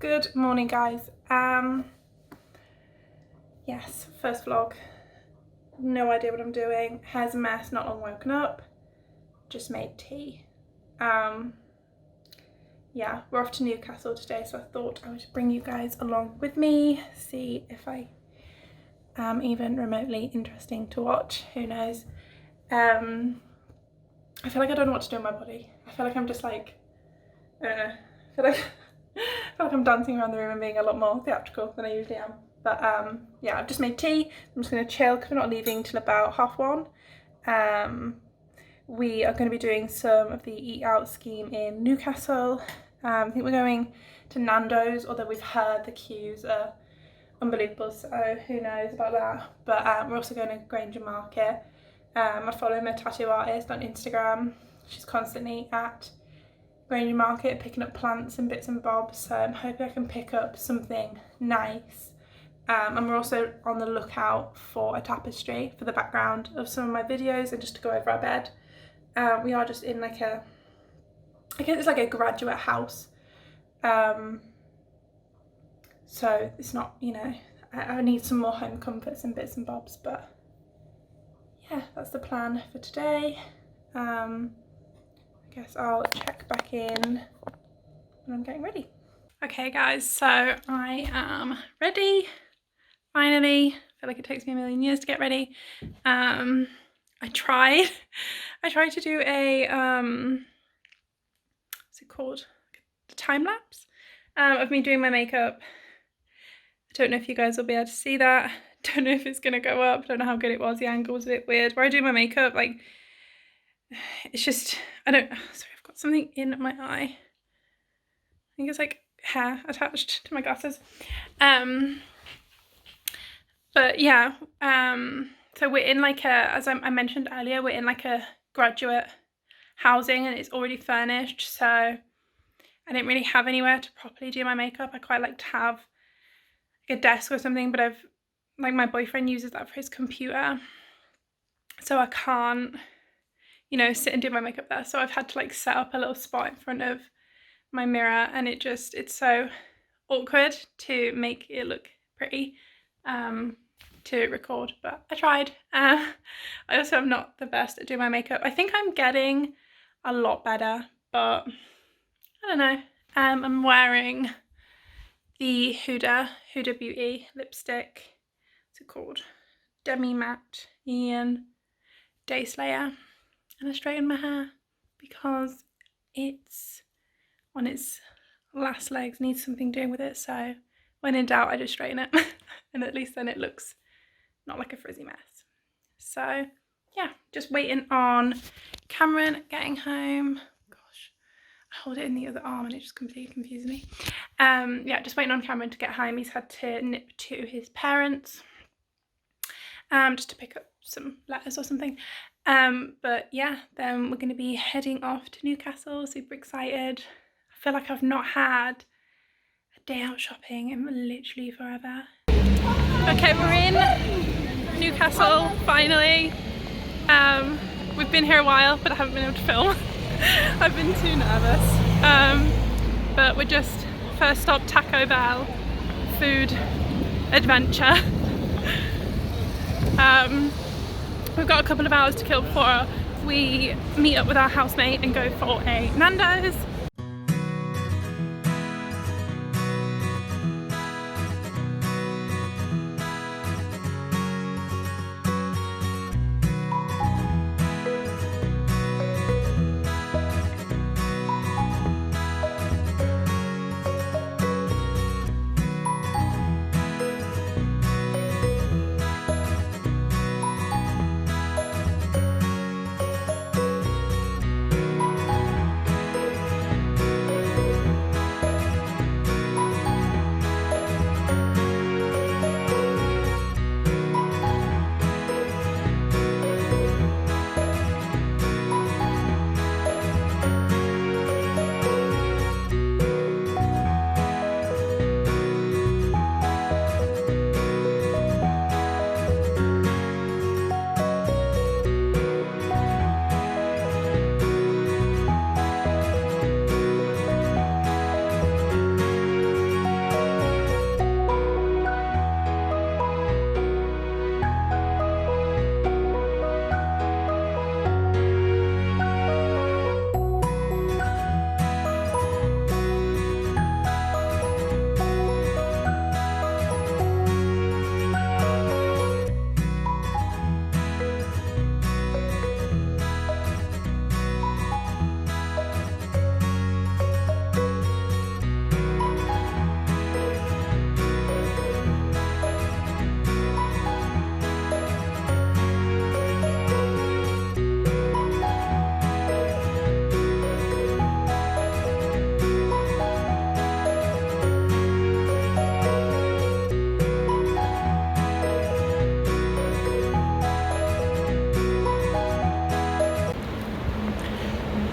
Good morning, guys. Yes, first vlog. No idea what I'm doing. Hair's a mess, not long woken up. Just made tea. Yeah, we're off to Newcastle today, so I thought I would bring you guys along with me, see if I am even remotely interesting to watch. Who knows? I feel like I don't know what to do in my body. I feel like I'm just like, I don't know. I feel like I'm dancing around the room and being a lot more theatrical than I usually am. But yeah, I've just made tea. I'm just going to chill because we're not leaving till about 1:30. We are going to be doing some of the eat out scheme in Newcastle. I think we're going to Nandos, although we've heard the queues are unbelievable, so who knows about that. But we're also going to Grainger market. I follow my tattoo artist on Instagram. She's constantly at Grainger market picking up plants and bits and bobs, so I'm hoping I can pick up something nice. And we're also on the lookout for a tapestry for the background of some of my videos and just to go over our bed. We are just in like I guess it's like a graduate house, so it's not, you know, I need some more home comforts and bits and bobs, but yeah, that's the plan for today. I guess I'll check back in when I'm getting ready. Okay guys, so I am ready, finally. I feel like it takes me a million years to get ready. I tried to do a, what's it called? A time lapse of me doing my makeup. I don't know if you guys will be able to see that. Don't know if it's gonna go up. Don't know how good it was. The angle was a bit weird. Where I do my makeup, like, it's just, sorry, I've got something in my eye. I think it's like hair attached to my glasses. But yeah, so we're in like as I mentioned earlier, we're in like a graduate housing and it's already furnished, so I didn't really have anywhere to properly do my makeup. I quite like to have like a desk or something, but like my boyfriend uses that for his computer, so I can't, you know, sit and do my makeup there. So I've had to like set up a little spot in front of my mirror, and it's so awkward to make it look pretty to record, but I tried. I also am not the best at doing my makeup. I think I'm getting a lot better, but I don't know. I'm wearing the Huda Beauty lipstick. What's it called? Demi Matte Ian Day Slayer, and I straightened my hair because it's on its last legs, needs something doing with it, so when in doubt I just straighten it and at least then it looks not like a frizzy mess. So yeah, just waiting on Cameron getting home. Gosh, I hold it in the other arm and it just completely confuses me. Yeah, just waiting on Cameron to get home. He's had to nip to his parents just to pick up some letters or something. But yeah, then we're going to be heading off to Newcastle. Super excited. I feel like I've not had a day out shopping in literally forever. Okay, we're in Newcastle finally. We've been here a while, but I haven't been able to film. I've been too nervous. But we're just first stop Taco Bell, food adventure. We've got a couple of hours to kill before we meet up with our housemate and go for a Nandos.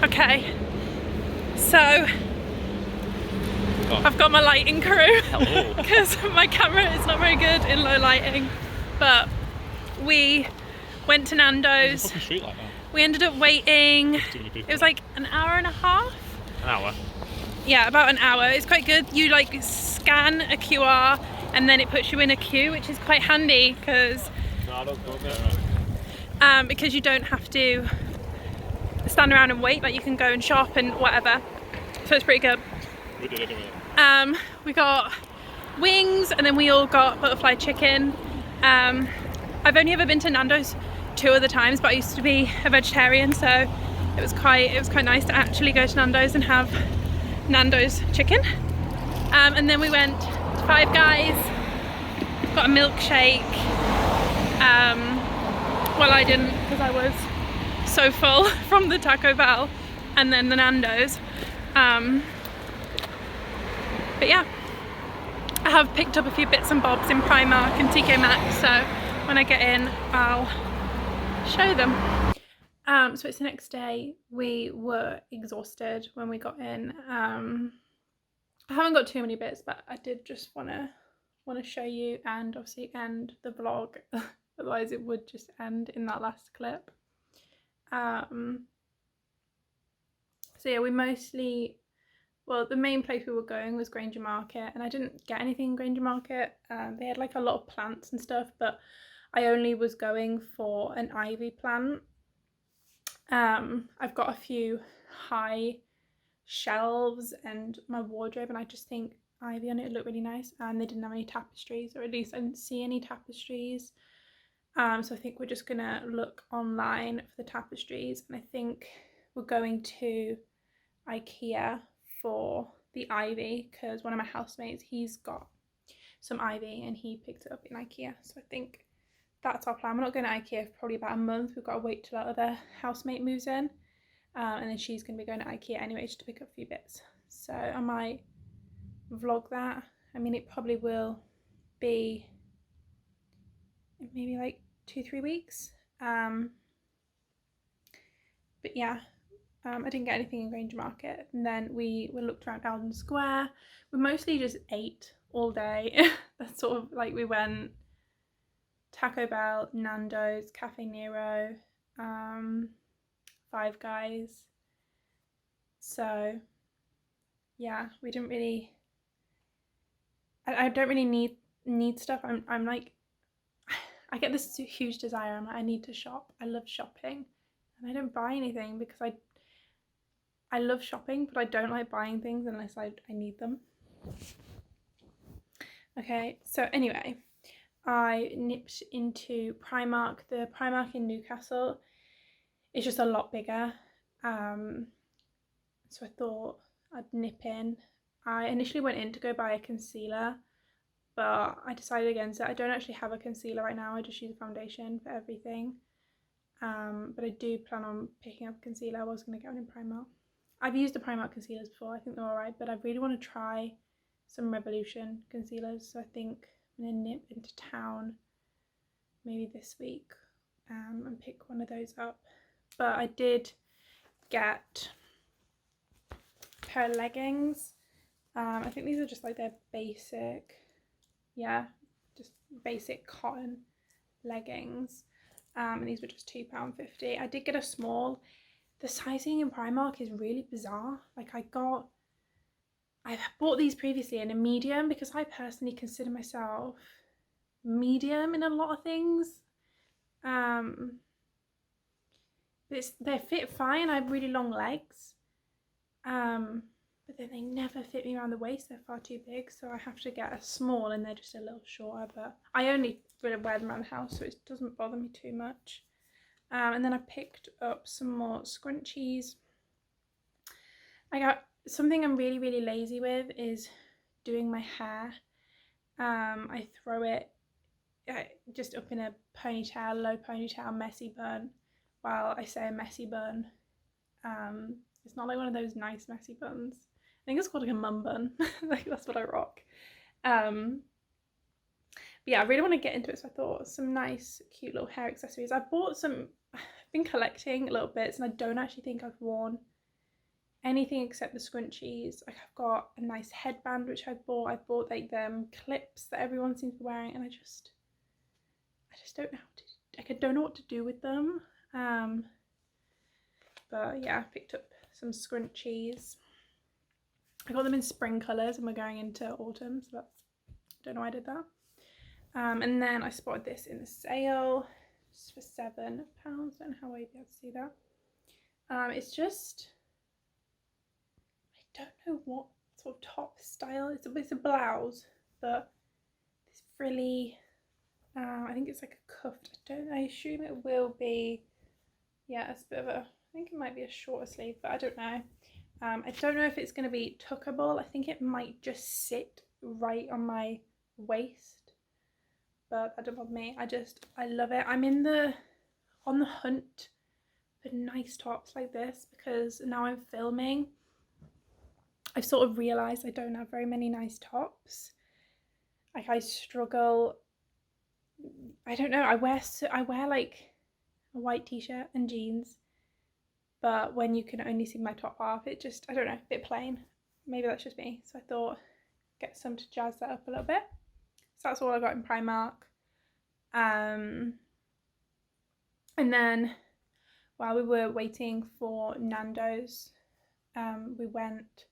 Okay, so I've got my lighting crew because my camera is not very good in low lighting, but we went to Nandos. Street like that. We ended up waiting, it was like an hour and a half. An hour? Yeah, about an hour. It's quite good. You like scan a QR and then it puts you in a queue, which is quite handy because you don't have to stand around and wait, like you can go and shop and whatever. So it's pretty good. We did anyway. We got wings and then we all got butterfly chicken. I've only ever been to Nando's 2 other times, but I used to be a vegetarian, so it was quite nice to actually go to Nando's and have Nando's chicken. And then we went to Five Guys, got a milkshake. Well, I didn't because I was so full from the Taco Bell and then the Nando's. But yeah, I have picked up a few bits and bobs in Primark and TK Maxx, so when I get in I'll show them. So it's the next day. We were exhausted when we got in. I haven't got too many bits, but I did just want to show you and obviously end the vlog. Otherwise it would just end in that last clip. So yeah, we mostly, well, the main place we were going was Grainger Market, and I didn't get anything in Grainger Market. They had like a lot of plants and stuff, but I only was going for an ivy plant. I've got a few high shelves and my wardrobe, and I just think ivy on it would look really nice, and they didn't have any tapestries, or at least I didn't see any tapestries. So I think we're just gonna look online for the tapestries, and I think we're going to IKEA for the ivy because one of my housemates, he's got some ivy and he picked it up in IKEA. So I think that's our plan. We're not going to IKEA for probably about a month. We've got to wait till our other housemate moves in, and then she's going to be going to IKEA anyway just to pick up a few bits. So I might vlog that. I mean, it probably will be maybe like 2-3 weeks. But yeah, I didn't get anything in Grainger Market, and then we looked around Eldon Square. We mostly just ate all day. That's sort of like, we went Taco Bell, Nando's, Cafe Nero, Five Guys. So yeah, we didn't really, I don't really need stuff. I'm like, I get this huge desire. I'm like, I need to shop. I love shopping, and I don't buy anything because I love shopping, but I don't like buying things unless I need them. Okay, so anyway, I nipped into Primark. The Primark in Newcastle is just a lot bigger, so I thought I'd nip in. I initially went in to go buy a concealer, but I decided against it. I don't actually have a concealer right now. I just use a foundation for everything, but I do plan on picking up a concealer. I was going to get one in Primark. I've used the Primark concealers before. I think they're alright, but I really want to try some Revolution concealers, so I think I'm going to nip into town maybe this week and pick one of those up. But I did get a pair of leggings. I think these are just like their basic, yeah, just basic cotton leggings, and these were just £2.50. I did get a small. The sizing in Primark is really bizarre. Like I've bought these previously in a medium because I personally consider myself medium in a lot of things. They fit fine. I have really long legs, but then they never fit me around the waist. They're far too big, so I have to get a small, and they're just a little shorter, but I only really wear them around the house, so it doesn't bother me too much. And then I picked up some more scrunchies. I got something I'm really lazy with is doing my hair. I throw it just up in a ponytail, low ponytail, messy bun. Well, I say a messy bun. It's not like one of those nice messy buns. I think it's called like a mum bun. Like that's what I rock. But yeah, I really want to get into it, so I thought some nice cute little hair accessories. I've been collecting little bits, and I don't actually think I've worn anything except the scrunchies. Like I've got a nice headband which I bought like them clips that everyone seems to be wearing, and I just don't know how to, like, I don't know what to do with them. But yeah, I picked up some scrunchies. I got them in spring colours and we're going into autumn, so that's, I don't know why I did that. And then I spotted this in the sale. It's for £7. I don't know how I'd be able to see that. It's just, I don't know what sort of top style. It's a blouse, but this frilly, I think it's like a cuffed. I assume it will be, yeah, it's a bit of a, I think it might be a shorter sleeve, but I don't know. I don't know if it's going to be tuckable. I think it might just sit right on my waist, but that don't bother me. I love it. I'm on the hunt for nice tops like this, because now I'm filming, I've sort of realised I don't have very many nice tops. Like I struggle, I don't know, I wear like a white t-shirt and jeans, but when you can only see my top half, it just, I don't know, a bit plain. Maybe that's just me. So I thought get some to jazz that up a little bit. So that's all I got in Primark. And then while we were waiting for Nandos, we went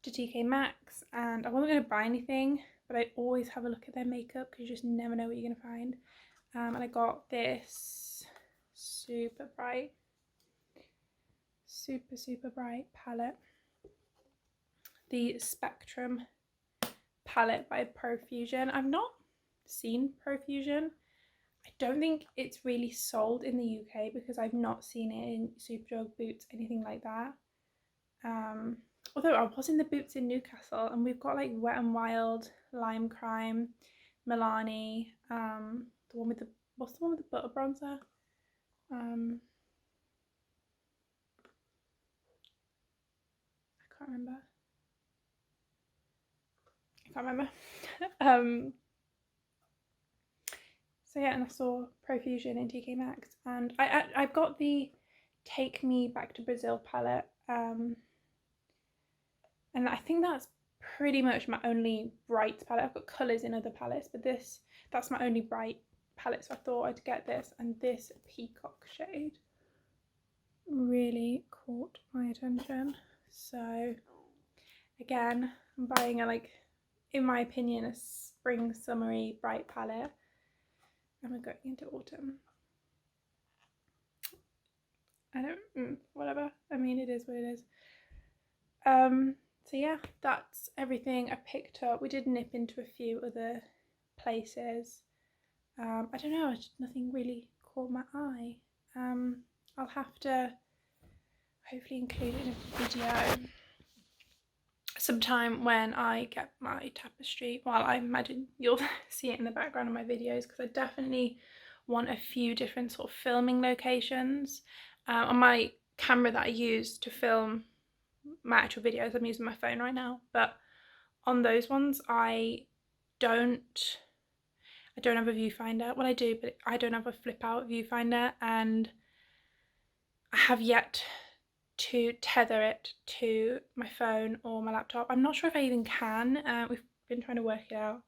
to TK Maxx, and I wasn't going to buy anything, but I always have a look at their makeup because you just never know what you're going to find. And I got this super bright palette, the Spectrum palette by Profusion. I've not seen Profusion. I don't think it's really sold in the UK because I've not seen it in Superdrug, Boots, anything like that. Although I was in the Boots in Newcastle, and we've got like Wet n Wild, Lime Crime, Milani, the one with the, what's the one with the butter bronzer? I can't remember. So yeah, and I saw Profusion in TK Maxx, and I've got the Take Me Back to Brazil palette, and I think that's pretty much my only bright palette. I've got colours in other palettes, but that's my only bright palette, so I thought I'd get this. And this peacock shade really caught my attention. So again, I'm buying a, like, in my opinion, a spring summery bright palette, and we're going into autumn. Whatever, I mean, it is what it is. So yeah, that's everything I picked up. We did nip into a few other places. I don't know, nothing really caught my eye. I'll have to hopefully include it in a video sometime when I get my tapestry. Well, I imagine you'll see it in the background of my videos, because I definitely want a few different sort of filming locations. On my camera that I use to film my actual videos, I'm using my phone right now, but on those ones I don't have a viewfinder. Well, I do, but I don't have a flip out viewfinder, and I have yet to tether it to my phone or my laptop. I'm not sure if I even can. We've been trying to work it out,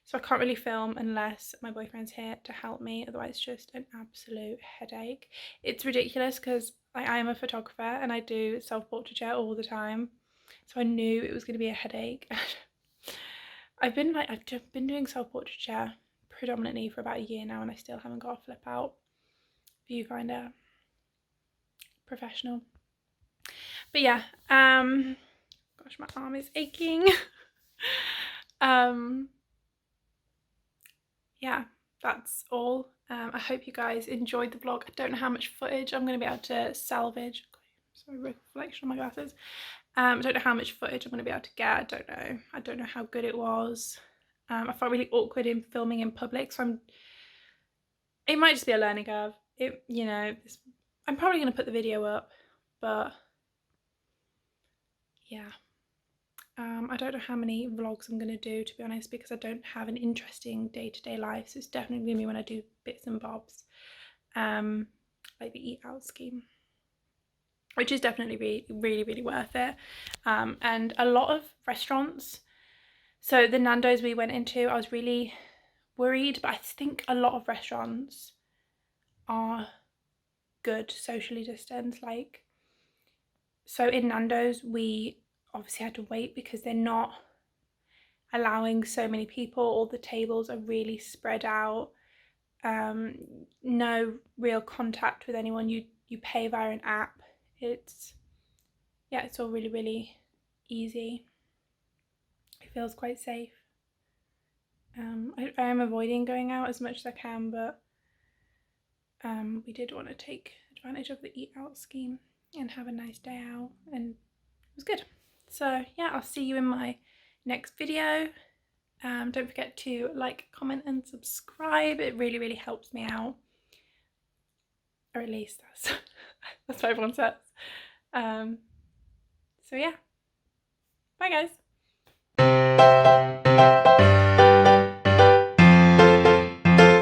so I can't really film unless my boyfriend's here to help me, otherwise it's just an absolute headache. It's ridiculous because I am a photographer and I do self-portraiture all the time, so I knew it was going to be a headache. I've been doing self-portraiture predominantly for about a year now, and I still haven't got a flip out viewfinder. Professional. But yeah, gosh, my arm is aching. Yeah, that's all. I hope you guys enjoyed the vlog. I don't know how much footage I'm going to be able to salvage. Sorry, reflection on my glasses. I don't know how much footage I'm going to be able to get. I don't know how good it was. I felt really awkward in filming in public, so it might just be a learning curve. I'm probably going to put the video up, but yeah. I don't know how many vlogs I'm going to do, to be honest, because I don't have an interesting day-to-day life, so it's definitely going to be when I do bits and bobs, like the eat out scheme. which is definitely really worth it. And a lot of restaurants, so the Nandos we went into, I was really worried, but I think a lot of restaurants are good socially distanced. Like, so in Nandos we obviously had to wait because they're not allowing so many people. All the tables are really spread out. No real contact with anyone. You pay via an app. It's all really easy. It feels quite safe. I am avoiding going out as much as I can, but we did want to take advantage of the eat out scheme and have a nice day out, and it was good. So yeah, I'll see you in my next video. Don't forget to like, comment and subscribe. It really helps me out, or at least that's what everyone says. So yeah, bye guys.